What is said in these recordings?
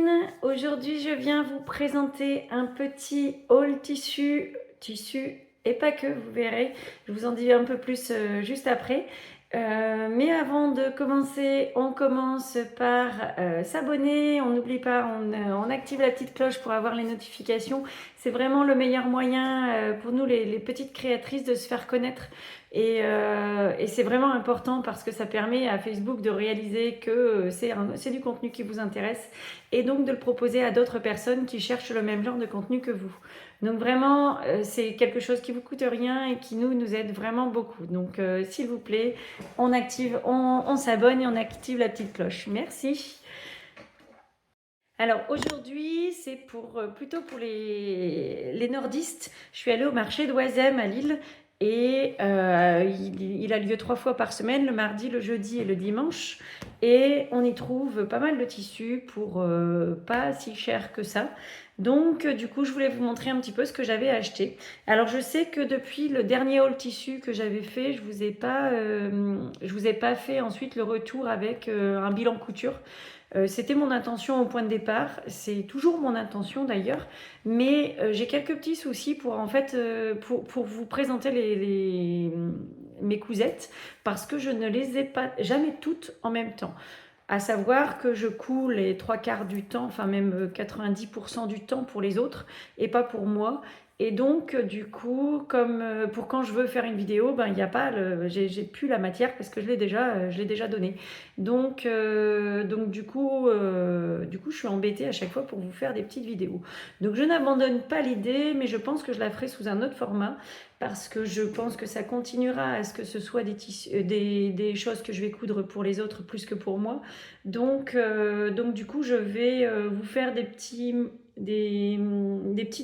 copines, aujourd'hui je viens vous présenter un petit haul tissu et pas que, vous verrez, je vous en dis un peu plus juste après. Mais avant de commencer, on commence par s'abonner, on n'oublie pas, on active la petite cloche pour avoir les notifications. C'est vraiment le meilleur moyen pour nous les petites créatrices de se faire connaître. Et c'est vraiment important parce que ça permet à Facebook de réaliser que c'est du contenu qui vous intéresse et donc de le proposer à d'autres personnes qui cherchent le même genre de contenu que vous. Donc vraiment, c'est quelque chose qui vous coûte rien et qui nous aide vraiment beaucoup. Donc s'il vous plaît, on s'abonne et on active la petite cloche. Merci. Alors aujourd'hui, c'est plutôt pour les nordistes. Je suis allée au marché d'Oisem à Lille et il a lieu 3 fois par semaine, le mardi, le jeudi et le dimanche. Et on y trouve pas mal de tissus pour pas si cher que ça. Donc du coup, je voulais vous montrer un petit peu ce que j'avais acheté. Alors je sais que depuis le dernier haul tissu que j'avais fait, je vous ai pas fait ensuite le retour avec un bilan couture. C'était mon intention au point de départ, c'est toujours mon intention d'ailleurs, mais j'ai quelques petits soucis pour en fait pour vous présenter mes cousettes parce que je ne les ai pas jamais toutes en même temps. À savoir que je couds les 3/4 du temps, enfin même 90% du temps pour les autres et pas pour moi. Et donc, du coup, comme pour quand je veux faire une vidéo, ben il n'y a pas j'ai plus la matière parce que je l'ai déjà donnée. Donc du coup, je suis embêtée à chaque fois pour vous faire des petites vidéos. Donc je n'abandonne pas l'idée, mais je pense que je la ferai sous un autre format parce que je pense que ça continuera à ce que ce soit des choses que je vais coudre pour les autres plus que pour moi. Donc du coup, je vais vous faire des petites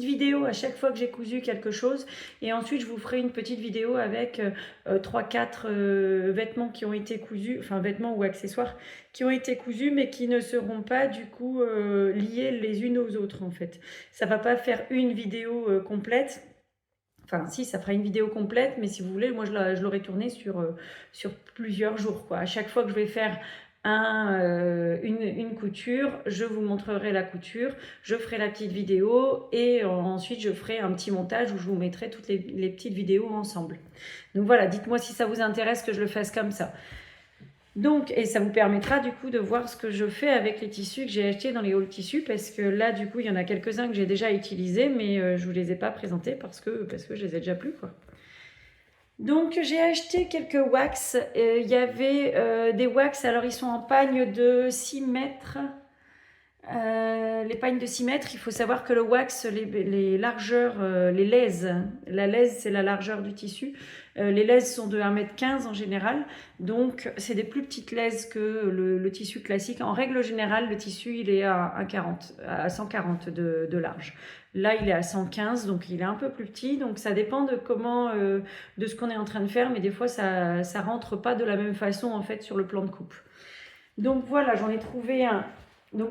vidéos à chaque fois que j'ai cousu quelque chose et ensuite je vous ferai une petite vidéo avec 3-4 vêtements qui ont été cousus, enfin vêtements ou accessoires qui ont été cousus mais qui ne seront pas du coup liés les unes aux autres en fait. Ça va pas faire une vidéo complète. Enfin, si, ça fera une vidéo complète, mais si vous voulez, moi je l'aurais tournée sur plusieurs jours, quoi. À chaque fois que je vais faire une couture, je vous montrerai la couture, je ferai la petite vidéo et ensuite je ferai un petit montage où je vous mettrai toutes les petites vidéos ensemble. Donc voilà, dites-moi si ça vous intéresse que je le fasse comme ça. Donc, et ça vous permettra du coup de voir ce que je fais avec les tissus que j'ai achetés dans les hauls tissus parce que là du coup il y en a quelques-uns que j'ai déjà utilisés mais je vous les ai pas présentés parce que je les ai déjà plus quoi. Donc j'ai acheté quelques wax, il y avait des wax, alors ils sont en pagne de 6 mètres. Les pagnes de 6 mètres, il faut savoir que le wax, les largeurs, les laises, la laise c'est la largeur du tissu, les laises sont de 1,15 m en général, donc c'est des plus petites laises que le tissu classique. En règle générale, le tissu il est à 140 de large. Là il est à 115, donc il est un peu plus petit, donc ça dépend de de ce qu'on est en train de faire, mais des fois ça rentre pas de la même façon en fait sur le plan de coupe. Donc voilà, j'en ai trouvé un. Donc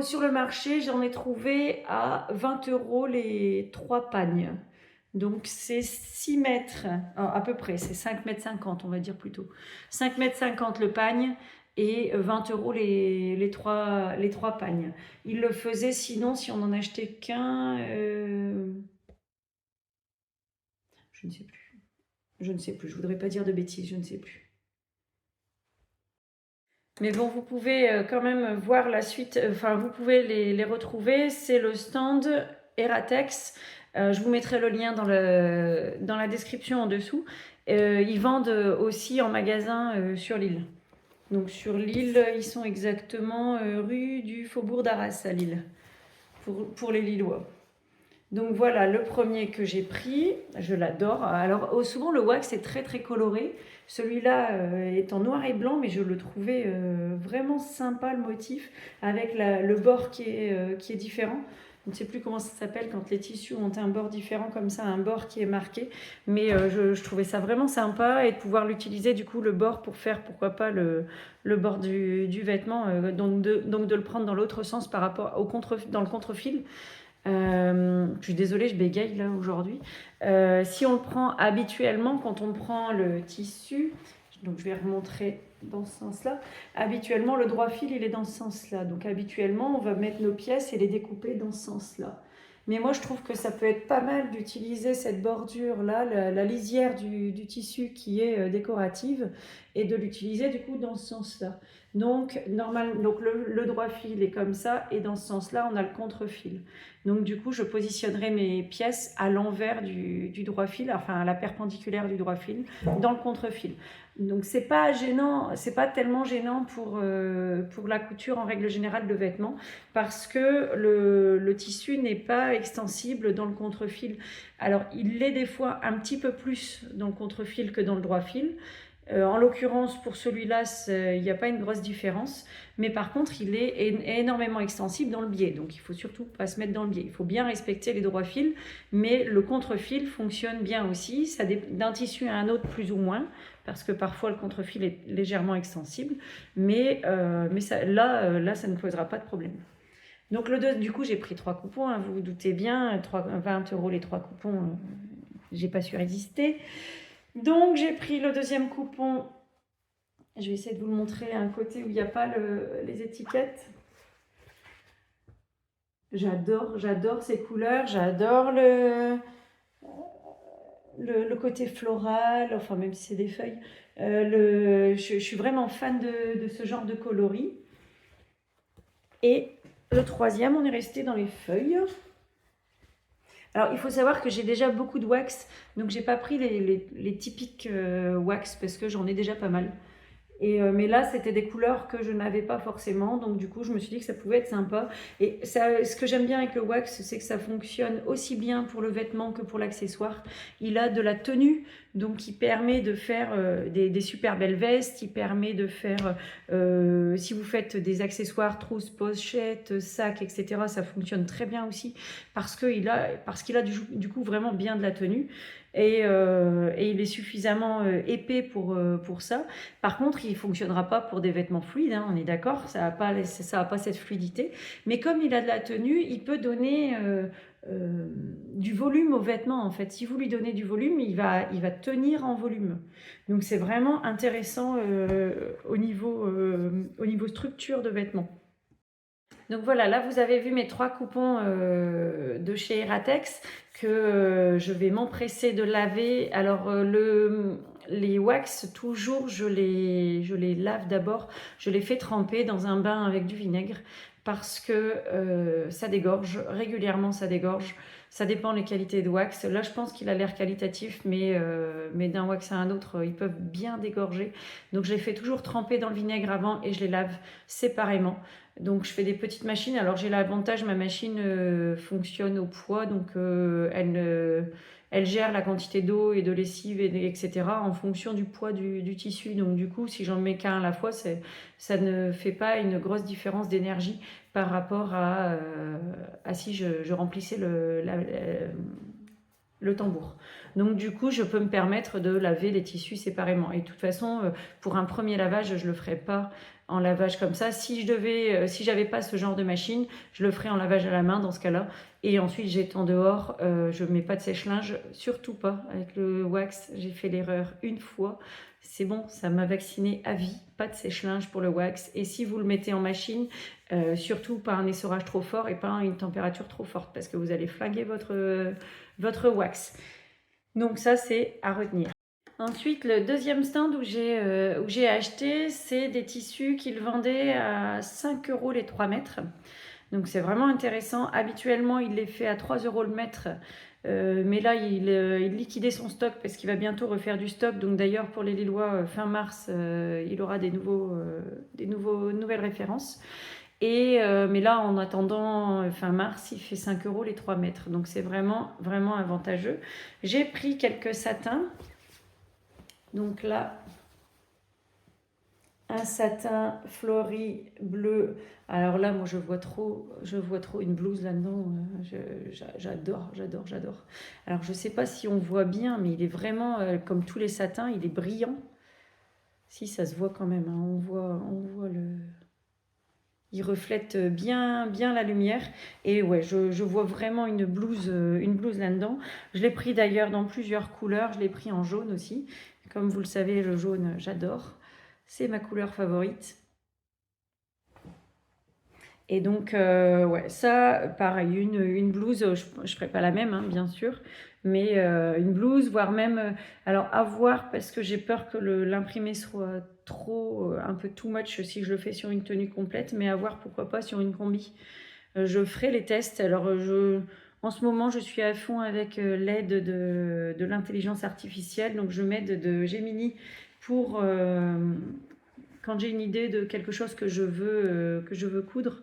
sur le marché, j'en ai trouvé à 20 € les 3 pagnes. Donc c'est 6 mètres, à peu près, c'est 5,50 m on va dire plutôt. 5,50 m le pagne et 20 € les trois pagnes. Il le faisait sinon si on en achetait qu'un, je ne sais plus. Je ne sais plus, je voudrais pas dire de bêtises, je ne sais plus. Mais bon, vous pouvez quand même voir la suite, enfin vous pouvez les retrouver, c'est le stand Eratex. Je vous mettrai le lien dans la description en dessous. Ils vendent aussi en magasin sur Lille. Donc sur Lille, ils sont exactement rue du Faubourg d'Arras à Lille, pour les Lillois. Donc voilà, le premier que j'ai pris, je l'adore. Alors souvent le wax est très très coloré. Celui-là est en noir et blanc, mais je le trouvais vraiment sympa le motif, avec le bord qui est différent. Je ne sais plus comment ça s'appelle quand les tissus ont un bord différent comme ça, un bord qui est marqué. Mais je trouvais ça vraiment sympa et de pouvoir l'utiliser du coup le bord pour faire pourquoi pas le bord du vêtement, donc de le prendre dans l'autre sens par rapport dans le contre-fil. Je suis désolée, je bégaye là aujourd'hui. Si on le prend habituellement, quand on prend le tissu, donc je vais remontrer dans ce sens-là. Habituellement, le droit fil, il est dans ce sens-là. Donc habituellement, on va mettre nos pièces et les découper dans ce sens-là. Mais moi, je trouve que ça peut être pas mal d'utiliser cette bordure-là, la lisière du tissu qui est décorative, et de l'utiliser du coup dans ce sens-là. Donc, donc le droit fil est comme ça, et dans ce sens-là, on a le contre-fil. Donc du coup, je positionnerai mes pièces à l'envers du droit fil, enfin à la perpendiculaire du droit fil, dans le contre-fil. Donc c'est pas gênant, c'est pas tellement gênant pour la couture en règle générale de vêtements, parce que le tissu n'est pas extensible dans le contre-fil. Alors il l'est des fois un petit peu plus dans le contre-fil que dans le droit fil. En l'occurrence, pour celui-là, il n'y a pas une grosse différence. Mais par contre, il est énormément extensible dans le biais. Donc, il ne faut surtout pas se mettre dans le biais. Il faut bien respecter les droits fils. Mais le contre-fil fonctionne bien aussi. Ça d'un tissu à un autre, plus ou moins. Parce que parfois, le contre-fil est légèrement extensible. Mais ça, là, ça ne posera pas de problème. Donc, du coup, j'ai pris 3 coupons. Hein, vous vous doutez bien. 20 € les 3 coupons. J'ai pas su résister. Donc j'ai pris le deuxième coupon, je vais essayer de vous le montrer à un côté où il n'y a pas les étiquettes. J'adore ces couleurs, j'adore le côté floral, enfin même si c'est des feuilles. Je suis vraiment fan de ce genre de coloris. Et le troisième, on est resté dans les feuilles. Alors, il faut savoir que j'ai déjà beaucoup de wax, donc j'ai pas pris les typiques wax parce que j'en ai déjà pas mal. Mais là, c'était des couleurs que je n'avais pas forcément, donc du coup, je me suis dit que ça pouvait être sympa. Et ça, ce que j'aime bien avec le wax, c'est que ça fonctionne aussi bien pour le vêtement que pour l'accessoire. Il a de la tenue, donc il permet de faire des super belles vestes, il permet de faire, si vous faites des accessoires, trousses, pochettes, sacs, etc., ça fonctionne très bien aussi, parce qu'il a du coup vraiment bien de la tenue. Et il est suffisamment épais pour ça. Par contre, il ne fonctionnera pas pour des vêtements fluides, hein, on est d'accord, ça n'a pas cette fluidité. Mais comme il a de la tenue, il peut donner du volume aux vêtements, en fait. Si vous lui donnez du volume, il va tenir en volume. Donc c'est vraiment intéressant au niveau structure de vêtements. Donc voilà, là vous avez vu mes 3 coupons de chez Eratex que je vais m'empresser de laver. Alors les wax, toujours je les lave d'abord, je les fais tremper dans un bain avec du vinaigre parce que ça dégorge, régulièrement ça dégorge. Ça dépend des qualités de wax. Là, je pense qu'il a l'air qualitatif, mais d'un wax à un autre, ils peuvent bien dégorger. Donc, je les fais toujours tremper dans le vinaigre avant et je les lave séparément. Donc, je fais des petites machines. Alors, j'ai l'avantage, ma machine fonctionne au poids, donc elle gère la quantité d'eau et de lessive, etc. en fonction du poids du tissu. Donc, du coup, si j'en mets qu'un à la fois, ça ne fait pas une grosse différence d'énergie par rapport à si je remplissais le tambour. Donc du coup, je peux me permettre de laver les tissus séparément. Et de toute façon, pour un premier lavage, je ne le ferai pas en lavage comme ça. Si j'avais pas ce genre de machine, je le ferais en lavage à la main dans ce cas-là. Et ensuite, j'étends dehors. Je ne mets pas de sèche-linge, surtout pas. Avec le wax, j'ai fait l'erreur une fois. C'est bon, ça m'a vacciné à vie. Pas de sèche-linge pour le wax. Et si vous le mettez en machine, surtout pas un essorage trop fort et pas une température trop forte parce que vous allez flinguer votre wax. Donc ça, c'est à retenir. Ensuite, le deuxième stand où j'ai acheté, c'est des tissus qu'ils vendaient à 5 € les 3 mètres. Donc c'est vraiment intéressant. Habituellement, il les fait à 3 € le mètre. Mais là, il liquidait son stock parce qu'il va bientôt refaire du stock. Donc d'ailleurs, pour les Lillois, fin mars, il aura des nouvelles références. Mais là, en attendant fin mars, il fait 5 € les 3 mètres. Donc c'est vraiment, vraiment avantageux. J'ai pris quelques satins. Donc là, un satin fleuri bleu. Alors là, moi, je vois trop une blouse là-dedans. J'adore. Alors, je ne sais pas si on voit bien, mais il est vraiment, comme tous les satins, il est brillant. Si, ça se voit quand même. Hein. On voit le... Il reflète bien la lumière. Et ouais, je vois vraiment une blouse là-dedans. Je l'ai pris d'ailleurs dans plusieurs couleurs. Je l'ai pris en jaune aussi. Comme vous le savez, le jaune, j'adore. c'est ma couleur favorite. Et donc, ouais, ça, pareil, une blouse, je ne ferai pas la même, hein, bien sûr, mais une blouse, voire même, alors à voir, parce que j'ai peur que l'imprimé soit trop, un peu too much si je le fais sur une tenue complète, mais à voir, pourquoi pas sur une combi. Je ferai les tests. Alors, en ce moment, je suis à fond avec l'aide de l'intelligence artificielle, donc je m'aide de Gemini pour quand j'ai une idée de quelque chose que je veux coudre,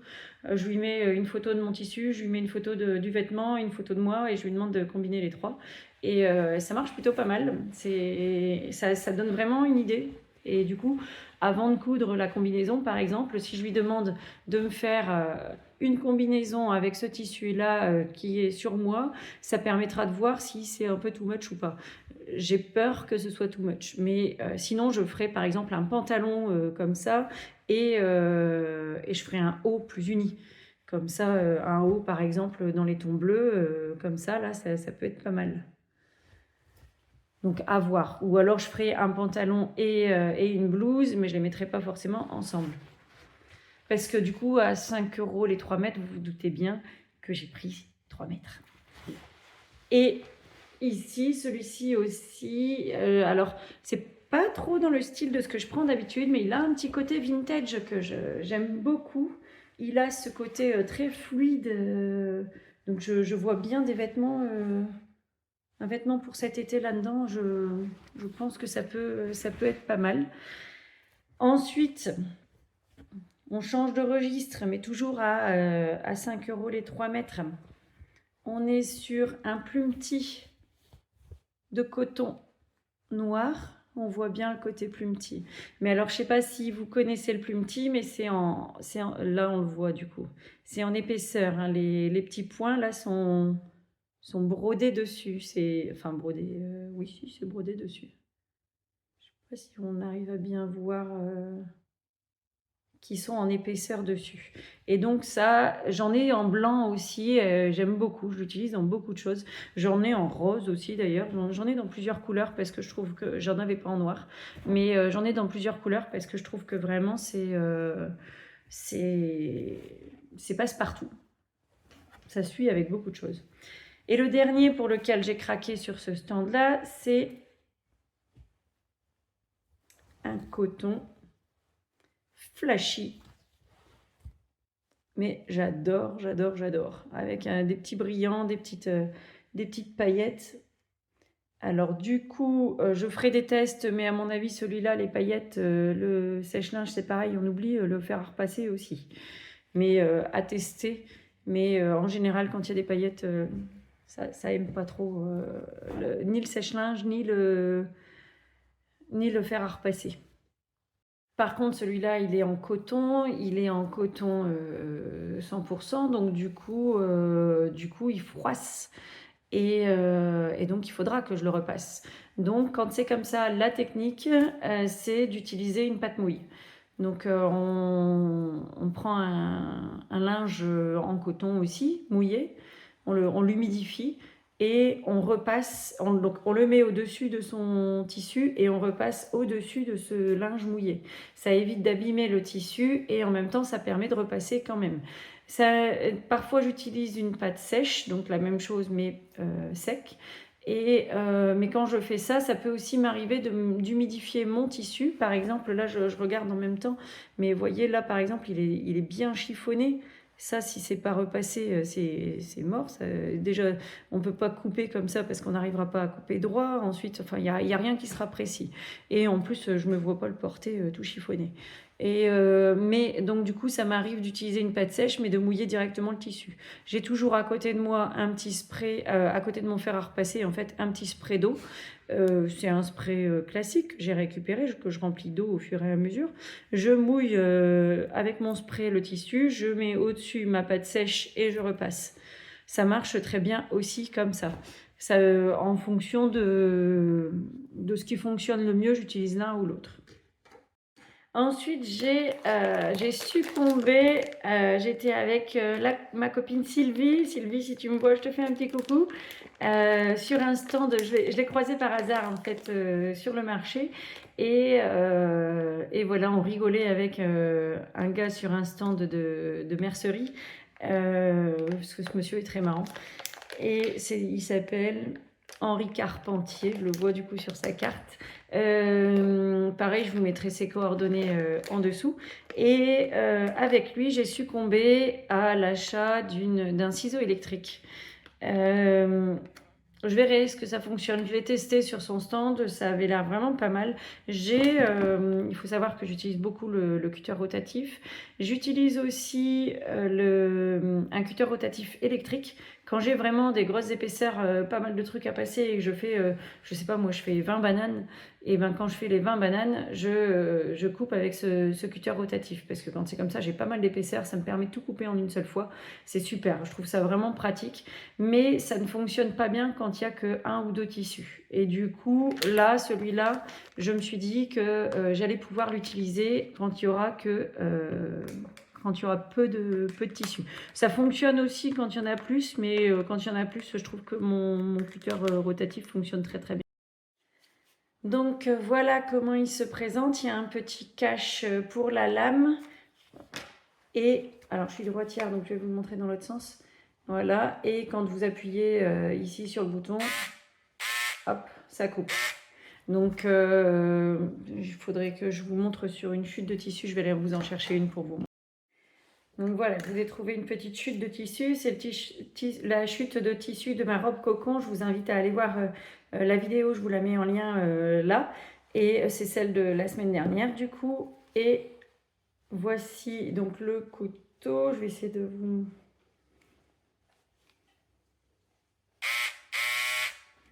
je lui mets une photo de mon tissu, je lui mets une photo du vêtement, une photo de moi et je lui demande de combiner les trois. Et ça marche plutôt pas mal. Ça donne vraiment une idée. Et du coup, avant de coudre la combinaison, par exemple, si je lui demande de me faire une combinaison avec ce tissu-là qui est sur moi, ça permettra de voir si c'est un peu too much ou pas. J'ai peur que ce soit too much. Mais sinon, je ferai par exemple un pantalon comme ça et je ferai un haut plus uni. Comme ça, un haut par exemple dans les tons bleus, comme ça, là, ça peut être pas mal. Donc à voir. Ou alors je ferai un pantalon et une blouse, mais je ne les mettrai pas forcément ensemble. Parce que du coup, à 5 € les 3 mètres, vous vous doutez bien que j'ai pris 3 mètres. Et ici, celui-ci aussi, alors c'est pas trop dans le style de ce que je prends d'habitude, mais il a un petit côté vintage que j'aime beaucoup. Il a ce côté très fluide, donc je vois bien des vêtements, un vêtement pour cet été là-dedans, je pense que ça peut être pas mal. Ensuite, on change de registre, mais toujours à 5 € les 3 mètres. On est sur un plumetis de coton noir. On voit bien le côté plumetis. Mais alors, je ne sais pas si vous connaissez le plumetis, mais là, on le voit du coup. C'est en épaisseur. Hein. Les petits points, là, sont brodés dessus. Enfin, brodés, oui, si, c'est brodé dessus. Je ne sais pas si on arrive à bien voir... qui sont en épaisseur dessus. Et donc ça, j'en ai en blanc aussi, j'aime beaucoup, je l'utilise dans beaucoup de choses. J'en ai en rose aussi d'ailleurs, j'en ai dans plusieurs couleurs parce que je trouve que, j'en avais pas en noir, mais j'en ai dans plusieurs couleurs parce que je trouve que vraiment c'est passe-partout. Ça suit avec beaucoup de choses. Et le dernier pour lequel j'ai craqué sur ce stand-là, c'est un coton flashy. Mais j'adore, j'adore, j'adore. Avec des petits brillants, des petites paillettes. Alors du coup, je ferai des tests, mais à mon avis, celui-là, les paillettes, le sèche-linge, c'est pareil, on oublie le fer à repasser aussi. Mais à tester. Mais en général, quand il y a des paillettes, ça aime pas trop ni le sèche-linge, ni le fer à repasser. Par contre, celui-là, il est en coton 100%, donc du coup, il froisse et donc il faudra que je le repasse. Donc, quand c'est comme ça, la technique, c'est d'utiliser une pâte mouille. Donc, on prend un linge en coton aussi, mouillé, on l'humidifie et on repasse, donc on le met au-dessus de son tissu et on repasse au-dessus de ce linge mouillé. Ça évite d'abîmer le tissu et en même temps ça permet de repasser quand même. Parfois j'utilise une pâte sèche, donc la même chose mais sec. Mais quand je fais ça, ça peut aussi m'arriver d'humidifier mon tissu. Par exemple, là je regarde en même temps, mais vous voyez là par exemple il est bien chiffonné. Ça, si c'est pas repassé, c'est mort. Déjà, on peut pas couper comme ça parce qu'on n'arrivera pas à couper droit. Ensuite, enfin, il y a rien qui sera précis. Et en plus, je me vois pas le porter tout chiffonné. Mais donc du coup, ça m'arrive d'utiliser une pâte sèche, mais de mouiller directement le tissu. J'ai toujours à côté de moi un petit spray, à côté de mon fer à repasser, en fait, un petit spray d'eau. C'est un spray classique que j'ai récupéré, que je remplis d'eau au fur et à mesure. Je mouille avec mon spray le tissu, je mets au-dessus ma pâte sèche et je repasse. Ça marche très bien aussi comme ça. En fonction de ce qui fonctionne le mieux, j'utilise l'un ou l'autre. Ensuite, j'ai succombé, j'étais avec ma copine Sylvie. Sylvie, si tu me vois, je te fais un petit coucou. Sur un stand, je l'ai croisée par hasard en fait sur le marché. Et voilà, on rigolait avec un gars sur un stand de mercerie. Parce que ce monsieur est très marrant. Et il s'appelle Henri Carpentier, je le vois du coup sur sa carte. Pareil, je vous mettrai ses coordonnées en dessous. Et avec lui, j'ai succombé à l'achat d'un ciseau électrique. Je verrai ce que ça fonctionne. Je l'ai testé sur son stand, ça avait l'air vraiment pas mal. Il faut savoir que j'utilise beaucoup le cutter rotatif. J'utilise aussi un cutter rotatif électrique. Quand j'ai vraiment des grosses épaisseurs, pas mal de trucs à passer et que je fais, je sais pas moi, je fais 20 bananes, et ben quand je fais les 20 bananes, je coupe avec ce cutter rotatif. Parce que quand c'est comme ça, j'ai pas mal d'épaisseur, ça me permet de tout couper en une seule fois. C'est super, je trouve ça vraiment pratique. Mais ça ne fonctionne pas bien quand il n'y a que un ou deux tissus. Et du coup, là, celui-là, je me suis dit que j'allais pouvoir l'utiliser quand il y aura peu de tissus. Ça fonctionne aussi quand il y en a plus, mais quand il y en a plus, je trouve que mon cutter rotatif fonctionne très très bien. Donc voilà comment il se présente. Il y a un petit cache pour la lame. Et alors je suis droitière, donc je vais vous le montrer dans l'autre sens. Voilà, et quand vous appuyez ici sur le bouton, hop, ça coupe. Donc il faudrait que je vous montre sur une chute de tissu. Je vais aller vous en chercher une pour vous. Donc voilà, je vous ai trouvé une petite chute de tissu. C'est la chute de tissu de ma robe cocon. Je vous invite à aller voir la vidéo, je vous la mets en lien là. Et c'est celle de la semaine dernière du coup. Et voici donc le couteau. Je vais essayer de vous...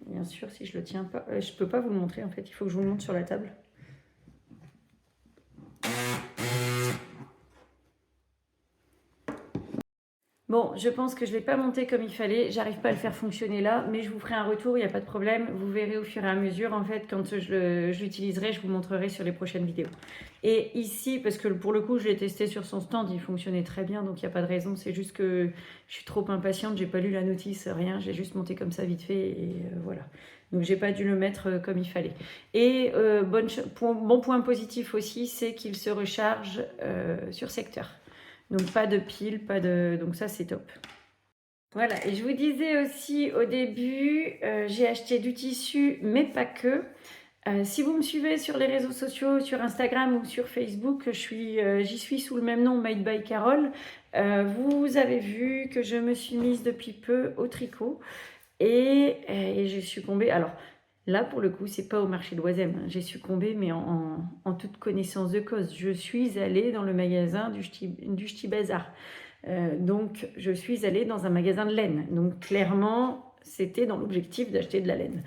Bien sûr, si je le tiens pas, je peux pas vous le montrer en fait. Il faut que je vous le montre sur la table. Bon, je pense que je ne l'ai pas monté comme il fallait, j'arrive pas à le faire fonctionner là, mais je vous ferai un retour, il n'y a pas de problème. Vous verrez au fur et à mesure, en fait, quand je l'utiliserai, je vous montrerai sur les prochaines vidéos. Et ici, parce que pour le coup, je l'ai testé sur son stand, il fonctionnait très bien, donc il n'y a pas de raison. C'est juste que je suis trop impatiente, j'ai pas lu la notice, rien, j'ai juste monté comme ça vite fait, et voilà. Donc j'ai pas dû le mettre comme il fallait. Et bon point positif aussi, c'est qu'il se recharge sur secteur. Donc pas de pile, donc ça c'est top. Voilà, et je vous disais aussi au début, j'ai acheté du tissu, mais pas que. Si vous me suivez sur les réseaux sociaux, sur Instagram ou sur Facebook, j'y suis sous le même nom, Made by Carole. Vous avez vu que je me suis mise depuis peu au tricot et j'ai succombé. Alors là, pour le coup, c'est pas au marché de Oisem. J'ai succombé, mais en toute connaissance de cause. Je suis allée dans le magasin du Ch'ti Bazar. Donc, je suis allée dans un magasin de laine. Donc, clairement, c'était dans l'objectif d'acheter de la laine.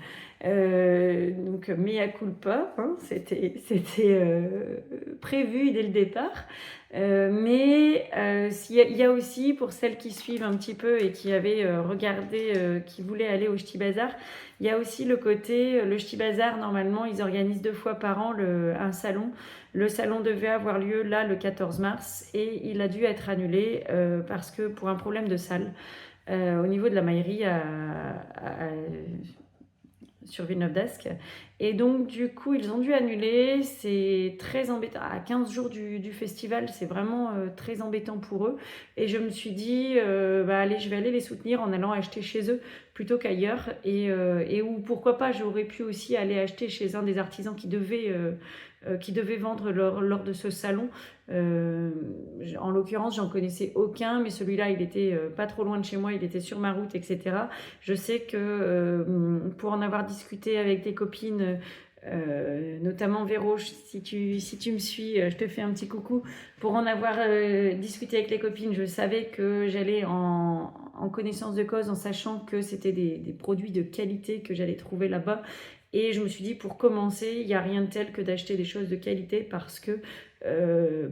Donc, mea culpa, hein, c'était prévu dès le départ. Mais il y a aussi, pour celles qui suivent un petit peu et qui avaient regardé, qui voulaient aller au Ch'ti Bazar, il y a aussi le côté, le Ch'ti Bazar, normalement, ils organisent 2 fois par an un salon. Le salon devait avoir lieu là le 14 mars et il a dû être annulé parce que pour un problème de salle au niveau de la maillerie sur Villeneuve d'Ascq. Et donc, du coup, ils ont dû annuler. C'est très embêtant. À 15 jours du festival, c'est vraiment très embêtant pour eux. Et je me suis dit, allez, je vais aller les soutenir en allant acheter chez eux plutôt qu'ailleurs. Et ou pourquoi pas, j'aurais pu aussi aller acheter chez un des artisans qui devait vendre lors de ce salon. En l'occurrence, j'en connaissais aucun, mais celui-là, il était pas trop loin de chez moi, il était sur ma route, etc. Je sais que pour en avoir discuté avec des copines, notamment Véro, si tu me suis, je te fais un petit coucou. Pour en avoir discuté avec les copines, je savais que j'allais en connaissance de cause, en sachant que c'était des produits de qualité que j'allais trouver là-bas. Et je me suis dit, pour commencer, il n'y a rien de tel que d'acheter des choses de qualité parce que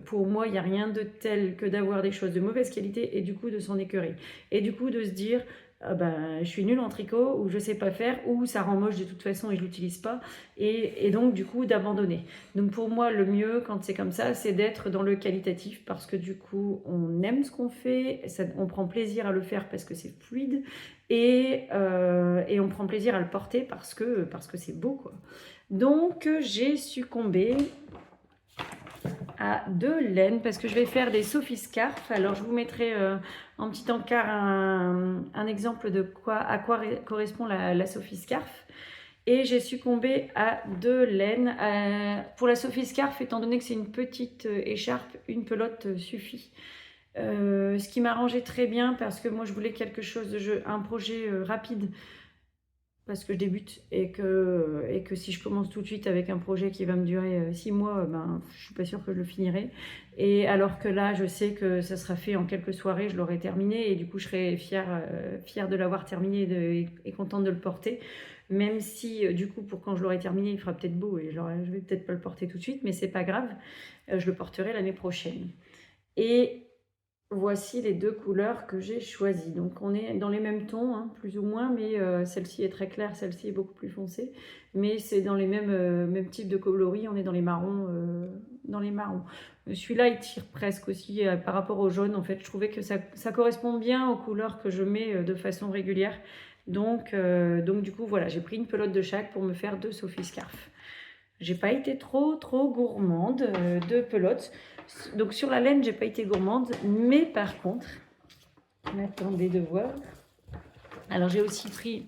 pour moi, il n'y a rien de tel que d'avoir des choses de mauvaise qualité et du coup de s'en écœurer. Et du coup de se dire, ah ben, je suis nulle en tricot, ou je sais pas faire, ou ça rend moche de toute façon et je l'utilise pas, et donc du coup d'abandonner. Donc pour moi, le mieux quand c'est comme ça, c'est d'être dans le qualitatif, parce que du coup, on aime ce qu'on fait, on prend plaisir à le faire parce que c'est fluide, et on prend plaisir à le porter parce que c'est beau, quoi. Donc j'ai succombé à de laine parce que je vais faire des Sophie Scarf. Alors je vous mettrai en petit encart un exemple de à quoi correspond la Sophie Scarf. Et j'ai succombé à de laine. Pour la Sophie Scarf, étant donné que c'est une petite écharpe, une pelote suffit. Ce qui m'arrangeait très bien parce que moi je voulais quelque chose un projet rapide, parce que je débute et que si je commence tout de suite avec un projet qui va me durer 6 mois, ben, je suis pas sûre que je le finirai. Et alors que là, je sais que ça sera fait en quelques soirées, je l'aurai terminé et du coup, je serai fière de l'avoir terminé et contente de le porter. Même si, du coup, pour quand je l'aurai terminé, il fera peut-être beau et je vais peut-être pas le porter tout de suite, mais c'est pas grave, je le porterai l'année prochaine. Et voici les deux couleurs que j'ai choisies. Donc on est dans les mêmes tons, hein, plus ou moins, mais celle-ci est très claire, celle-ci est beaucoup plus foncée. Mais c'est dans les mêmes types de coloris, on est dans les marrons. Celui-là, il tire presque aussi par rapport au jaune. En fait, je trouvais que ça correspond bien aux couleurs que je mets de façon régulière. Donc du coup, voilà, j'ai pris une pelote de chaque pour me faire 2 Sophie Scarf. J'ai pas été trop gourmande de pelotes. Donc sur la laine, j'ai pas été gourmande, mais par contre, attendez de voir. Alors j'ai aussi pris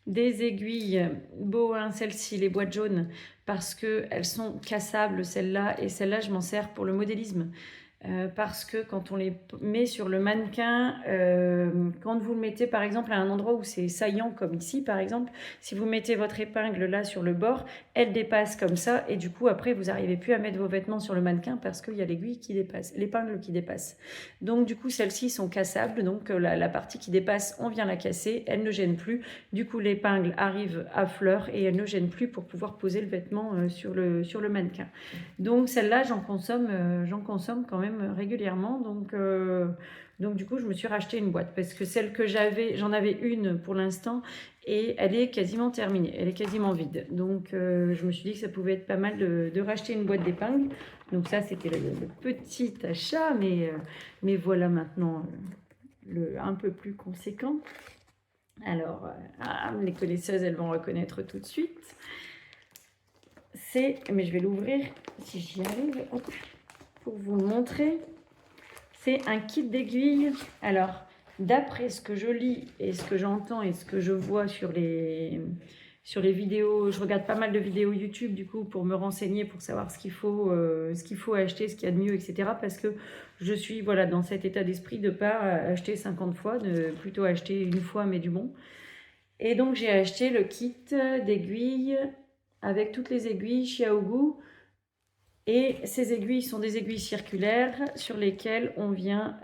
des aiguilles Bohin, celles-ci, les boîtes jaunes, parce qu'elles sont cassables, celles-là, et celles-là, je m'en sers pour le modélisme. Parce que quand on les met sur le mannequin, quand vous le mettez par exemple à un endroit où c'est saillant, comme ici par exemple, si vous mettez votre épingle là sur le bord, elle dépasse comme ça et du coup après vous n'arrivez plus à mettre vos vêtements sur le mannequin parce qu'il y a l'aiguille qui dépasse, l'épingle qui dépasse. Donc du coup celles-ci sont cassables, donc la partie qui dépasse, on vient la casser, elle ne gêne plus, du coup l'épingle arrive à fleur et elle ne gêne plus pour pouvoir poser le vêtement sur le mannequin. Donc celle-là j'en consomme quand même régulièrement, donc du coup je me suis racheté une boîte parce que celle que j'en avais une pour l'instant et elle est quasiment terminée, elle est quasiment vide, donc je me suis dit que ça pouvait être pas mal de racheter une boîte d'épingles. Donc ça c'était le petit achat, mais voilà maintenant le un peu plus conséquent. Alors les connaisseuses elles vont reconnaître tout de suite, mais je vais l'ouvrir si j'y arrive, hop, pour vous le montrer. C'est un kit d'aiguilles. Alors, d'après ce que je lis et ce que j'entends et ce que je vois sur les vidéos, je regarde pas mal de vidéos YouTube du coup pour me renseigner, pour savoir ce qu'il faut acheter, ce qu'il y a de mieux, etc. Parce que je suis voilà, dans cet état d'esprit de ne pas acheter 50 fois, de plutôt acheter une fois mais du bon. Et donc j'ai acheté le kit d'aiguilles avec toutes les aiguilles Xiaogu. Et ces aiguilles sont des aiguilles circulaires sur lesquelles on vient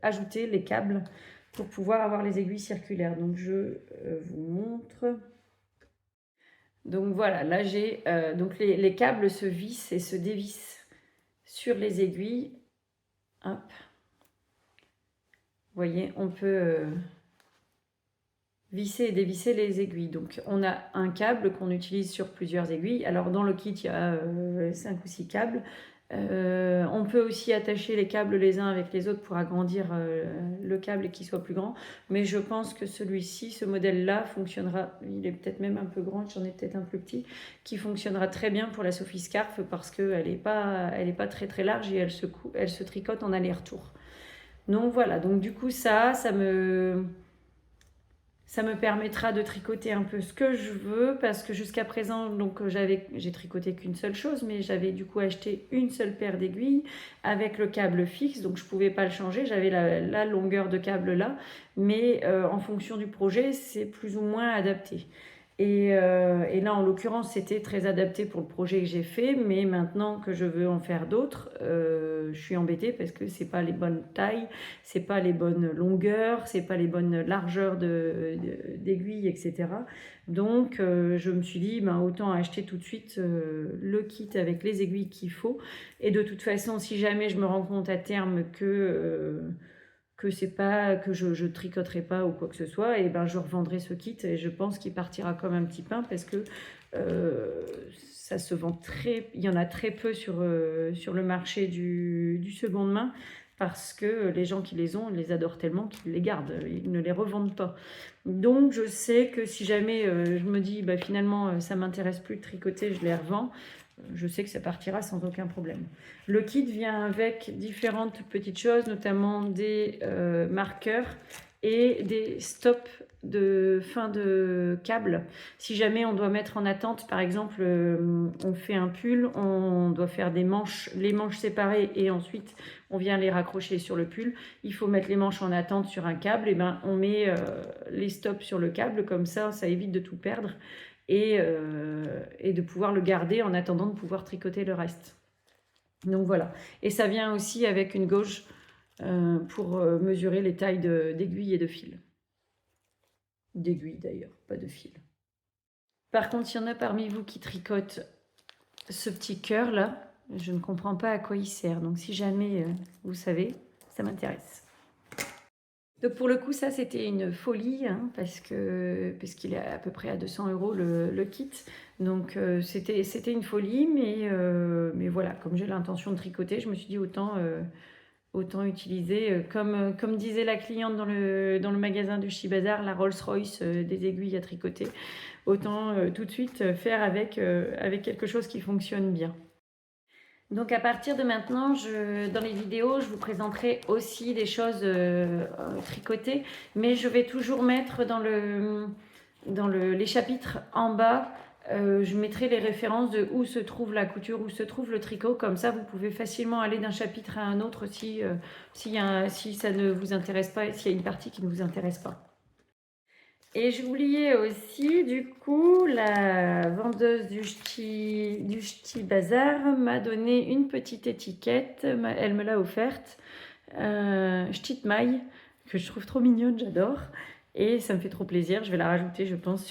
ajouter les câbles pour pouvoir avoir les aiguilles circulaires. Donc je vous montre. Donc voilà, là j'ai donc les câbles se vissent et se dévissent sur les aiguilles. Hop. Vous voyez, on peut visser et dévisser les aiguilles. Donc on a un câble qu'on utilise sur plusieurs aiguilles. Alors dans le kit il y a 5 ou 6 câbles. On peut aussi attacher les câbles les uns avec les autres pour agrandir le câble et qu'il soit plus grand. Mais je pense que celui-ci, ce modèle-là fonctionnera, il est peut-être même un peu grand, j'en ai peut-être un plus petit, qui fonctionnera très bien pour la Sophie Scarf parce qu'elle n'est pas très large et elle se tricote en aller-retour. Donc voilà, donc du coup ça me permettra de tricoter un peu ce que je veux parce que jusqu'à présent, donc j'ai tricoté qu'une seule chose, mais j'avais du coup acheté une seule paire d'aiguilles avec le câble fixe, donc je pouvais pas le changer. J'avais la longueur de câble là, mais en fonction du projet, c'est plus ou moins adapté. Et là, en l'occurrence, c'était très adapté pour le projet que j'ai fait, mais maintenant que je veux en faire d'autres, je suis embêtée parce que c'est pas les bonnes tailles, c'est pas les bonnes longueurs, c'est pas les bonnes largeurs d'aiguilles, etc. Donc, je me suis dit, ben, autant acheter tout de suite le kit avec les aiguilles qu'il faut. Et de toute façon, si jamais je me rends compte à terme que c'est pas que je tricoterai pas ou quoi que ce soit, et ben je revendrai ce kit et je pense qu'il partira comme un petit pain parce que ça se vend il y en a très peu sur le marché du seconde main parce que les gens qui les ont, ils les adorent tellement qu'ils les gardent, ils ne les revendent pas. Donc je sais que si jamais je me dis bah, finalement ça m'intéresse plus de tricoter, je les revends, je sais que ça partira sans aucun problème. Le kit vient avec différentes petites choses, notamment des marqueurs et des stops de fin de câble. Si jamais on doit mettre en attente, par exemple, on fait un pull, on doit faire les manches séparées et ensuite on vient les raccrocher sur le pull. Il faut mettre les manches en attente sur un câble, et ben on met les stops sur le câble, comme ça évite de tout perdre et de pouvoir le garder en attendant de pouvoir tricoter le reste. Donc voilà. Et ça vient aussi avec une gauge pour mesurer les tailles d'aiguilles et de fil. D'aiguilles d'ailleurs, pas de fil. Par contre, il y en a parmi vous qui tricotent ce petit cœur là. Je ne comprends pas à quoi il sert. Donc si jamais vous savez, ça m'intéresse. Donc pour le coup, ça c'était une folie, hein, parce qu'il est à peu près à 200 € le kit. Donc c'était une folie, mais voilà, comme j'ai l'intention de tricoter, je me suis dit autant utiliser, comme disait la cliente dans le magasin du Chibazar, la Rolls-Royce des aiguilles à tricoter. Autant tout de suite faire avec quelque chose qui fonctionne bien. Donc à partir de maintenant, dans les vidéos, je vous présenterai aussi des choses tricotées, mais je vais toujours mettre dans les chapitres en bas, je mettrai les références de où se trouve la couture, où se trouve le tricot, comme ça vous pouvez facilement aller d'un chapitre à un autre si ça ne vous intéresse pas, s'il y a une partie qui ne vous intéresse pas. Et j'oubliais aussi, du coup, la vendeuse du Ch'ti Bazar m'a donné une petite étiquette, elle me l'a offerte, Ch'ti Maille, que je trouve trop mignonne, j'adore. Et ça me fait trop plaisir, je vais la rajouter, je pense,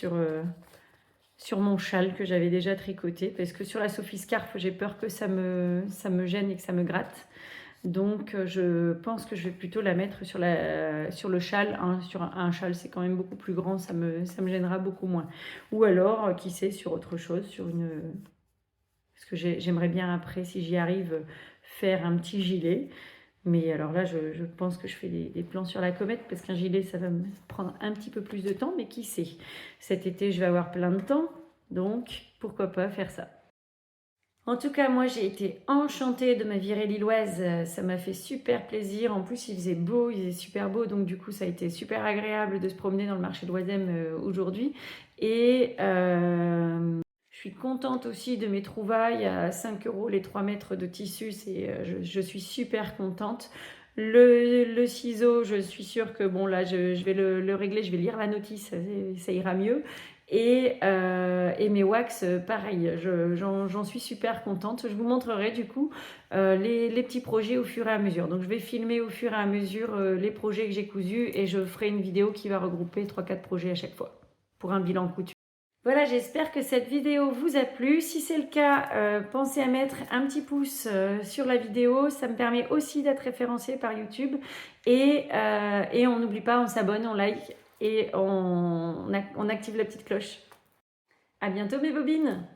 sur mon châle que j'avais déjà tricoté, parce que sur la Sophie Scarf, j'ai peur que ça me gêne et que ça me gratte. Donc je pense que je vais plutôt la mettre sur le châle, hein. Sur un châle c'est quand même beaucoup plus grand, ça me gênera beaucoup moins. Ou alors, qui sait, sur autre chose, parce que j'aimerais bien après, si j'y arrive, faire un petit gilet. Mais alors là, je pense que je fais des plans sur la comète, parce qu'un gilet, ça va me prendre un petit peu plus de temps, mais qui sait. Cet été, je vais avoir plein de temps, donc pourquoi pas faire ça. En tout cas, moi, j'ai été enchantée de ma virée lilloise. Ça m'a fait super plaisir. En plus, il faisait beau, il faisait super beau. Donc, du coup, ça a été super agréable de se promener dans le marché de Oisem aujourd'hui. Et je suis contente aussi de mes trouvailles à 5 € les 3 mètres de tissu. Je suis super contente. Le ciseau, je suis sûre que bon, là, je vais le régler. Je vais lire la notice, ça ira mieux. Et mes wax, pareil, j'en suis super contente. Je vous montrerai du coup les petits projets au fur et à mesure. Donc je vais filmer au fur et à mesure les projets que j'ai cousus, et je ferai une vidéo qui va regrouper 3-4 projets à chaque fois pour un bilan couture. Voilà, j'espère que cette vidéo vous a plu. Si c'est le cas, pensez à mettre un petit pouce sur la vidéo. Ça me permet aussi d'être référencé par YouTube. Et on n'oublie pas, on s'abonne, on like et on active la petite cloche. À bientôt mes bobines!